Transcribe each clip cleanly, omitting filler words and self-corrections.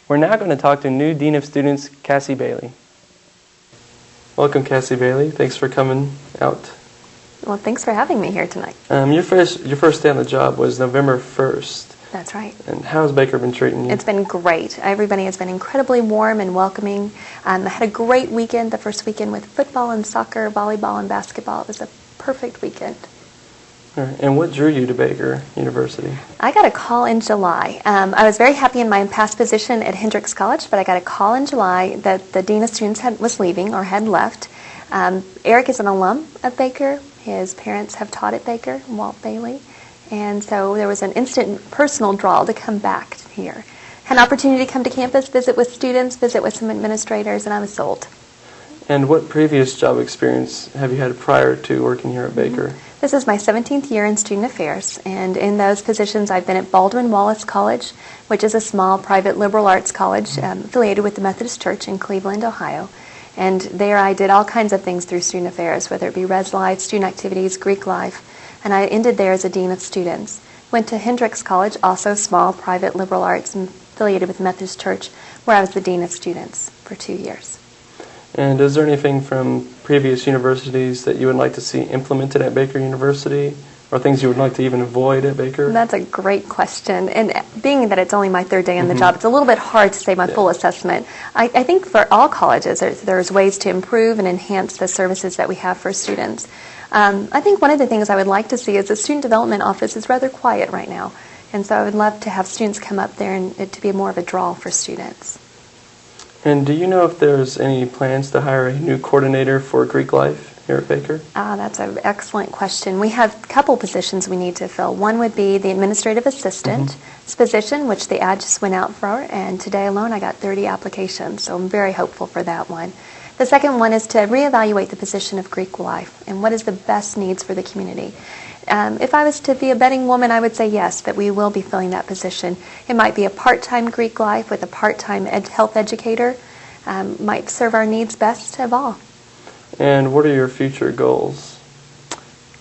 We're now going to talk to new Dean of Students, Cassy Bailey. Welcome, Cassy Bailey. Thanks for coming out. Well, thanks for having me here tonight. Your first day on the job was November 1st. That's right. And how's Baker been treating you? It's been great. Everybody has been incredibly warm and welcoming. I had a great weekend, the first weekend with football and soccer, volleyball and basketball. It was a perfect weekend. And what drew you to Baker University? I got a call in July. I was very happy in my past position at Hendrix College, but I got a call in July that the Dean of Students was leaving or had left. Eric is an alum of Baker. His parents have taught at Baker, Walt Bailey. And so there was an instant personal draw to come back here. Had an opportunity to come to campus, visit with students, visit with some administrators, and I was sold. And what previous job experience have you had prior to working here at Baker? This is my 17th year in student affairs, and in those positions I've been at Baldwin Wallace College, which is a small private liberal arts college affiliated with the Methodist Church in Cleveland, Ohio. And there I did all kinds of things through student affairs, whether it be Res Life, student activities, Greek life, and I ended there as a Dean of Students. Went to Hendrix College, also small private liberal arts and affiliated with the Methodist Church, where I was the Dean of Students for 2 years. And is there anything from previous universities that you would like to see implemented at Baker University, or things you would like to even avoid at Baker? That's a great question. And being that it's only my third day on the job, it's a little bit hard to say my full assessment. I think for all colleges, there's ways to improve and enhance the services that we have for students. I think one of the things I would like to see is the student development office is rather quiet right now. And so I would love to have students come up there and it to be more of a draw for students. And do you know if there's any plans to hire a new coordinator for Greek life here at Baker? That's an excellent question. We have a couple positions we need to fill. One would be the administrative assistant position, which the ad just went out for, and today alone I got 30 applications, so I'm very hopeful for that one. The second one is to reevaluate the position of Greek life and what is the best needs for the community. If I was to be a betting woman, I would say yes, that we will be filling that position. It might be a part-time Greek life with a part-time health educator. Might serve our needs best of all. And what are your future goals?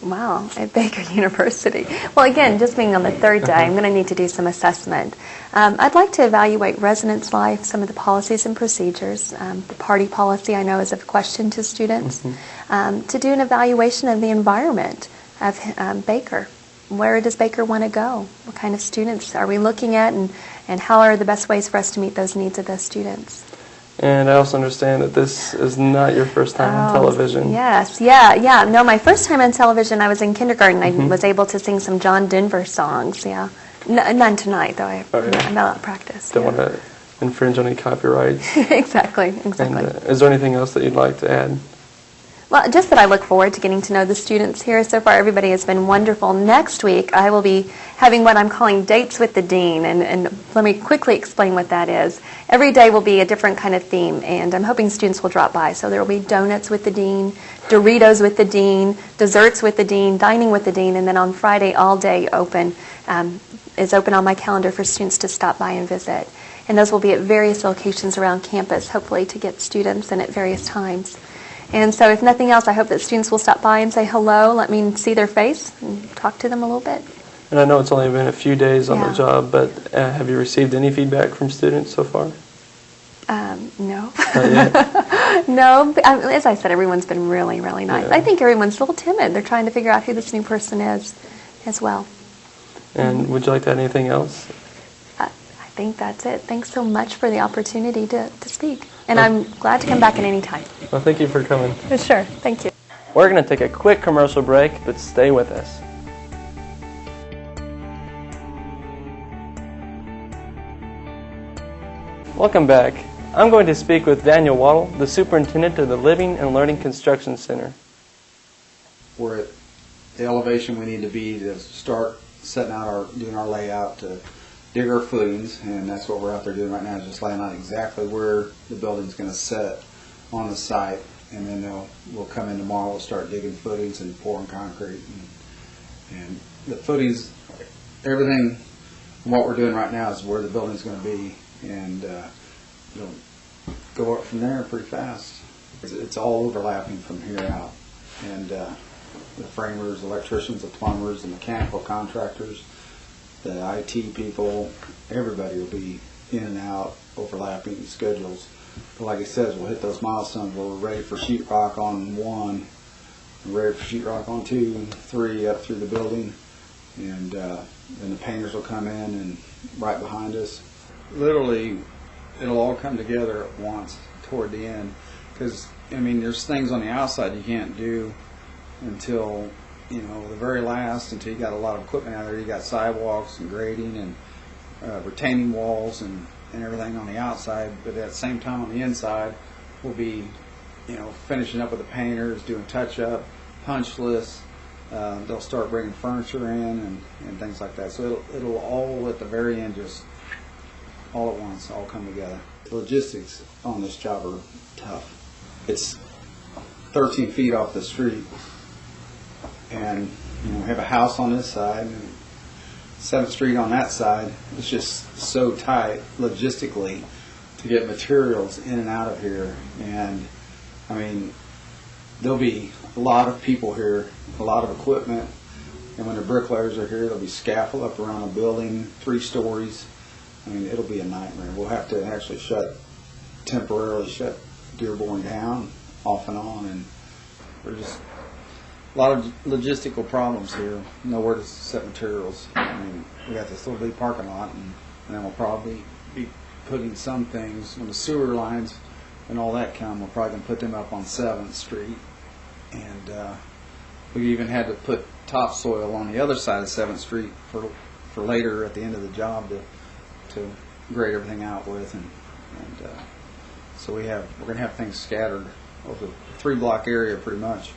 Wow, at Baker University. Well, again, just being on the third day, I'm going to need to do some assessment. I'd like to evaluate residence life, some of the policies and procedures. The party policy I know is of question to students. To do an evaluation of the environment of Baker. Where does Baker want to go? What kind of students are we looking at, and how are the best ways for us to meet those needs of those students? And I also understand that this is not your first time on television. Yes, yeah. No, my first time on television, I was in kindergarten. I was able to sing some John Denver songs, none tonight, though. I'm out of practice. Don't want to infringe on any copyrights. Exactly. And, is there anything else that you'd like to add? Well, just that I look forward to getting to know the students here. So far, everybody has been wonderful. Next week, I will be having what I'm calling Dates with the Dean, and let me quickly explain what that is. Every day will be a different kind of theme, and I'm hoping students will drop by. So there will be donuts with the Dean, Doritos with the Dean, desserts with the Dean, dining with the Dean, and then on Friday, all day is open on my calendar for students to stop by and visit. And those will be at various locations around campus, hopefully to get students in at various times. And so if nothing else, I hope that students will stop by and say hello, let me see their face, and talk to them a little bit. And I know it's only been a few days on the job, but have you received any feedback from students so far? No. Not yet? No. As I said, everyone's been really, really nice. Yeah. I think everyone's a little timid. They're trying to figure out who this new person is as well. And would you like to add anything else? I think that's it. Thanks so much for the opportunity to speak. And I'm glad to come back at any time. Well, thank you for coming. Sure. Thank you. We're going to take a quick commercial break, but stay with us. Welcome back. I'm going to speak with Daniel Waddle, the superintendent of the Living and Learning Construction Center. We're at the elevation we need to be to start setting out doing our layout to dig our footings, and that's what we're out there doing right now, is just laying out exactly where the building's going to set on the site, and then we'll come in tomorrow, we'll start digging footings and pouring concrete, and the footings, everything from what we're doing right now is where the building's going to be, and it'll go up from there pretty fast. It's all overlapping from here out, and the framers, electricians, the plumbers, the mechanical contractors, the IT people, everybody will be in and out, overlapping schedules. But like it says, we'll hit those milestones where we're ready for sheetrock on 1, ready for sheetrock on 2, 3, up through the building, and then the painters will come in and right behind us. Literally, it'll all come together at once toward the end, because I mean, there's things on the outside you can't do until, you know, the very last, until you got a lot of equipment out there. You got sidewalks and grading and retaining walls and everything on the outside, but at the same time on the inside we'll be, you know, finishing up with the painters, doing touch-up, punch lists. They'll start bringing furniture in and things like that. So it'll all at the very end, just all at once, all come together. The logistics on this job are tough. It's 13 feet off the street, and you know, we have a house on this side and 7th Street on that side. It's just so tight logistically to get materials in and out of here. And I mean, there'll be a lot of people here, a lot of equipment, and when the bricklayers are here, there'll be scaffold up around the building, 3 stories. I mean, it'll be a nightmare. We'll have to actually temporarily shut Dearborn down, off and on, and we're just a lot of logistical problems here. Nowhere to set materials. I mean, we got this little bitty parking lot, and then we'll probably be putting some things when the sewer lines and all that come. We're probably going to put them up on 7th Street, and we even had to put topsoil on the other side of 7th Street for later at the end of the job to grade everything out with, and so we're going to have things scattered over the 3-block area pretty much.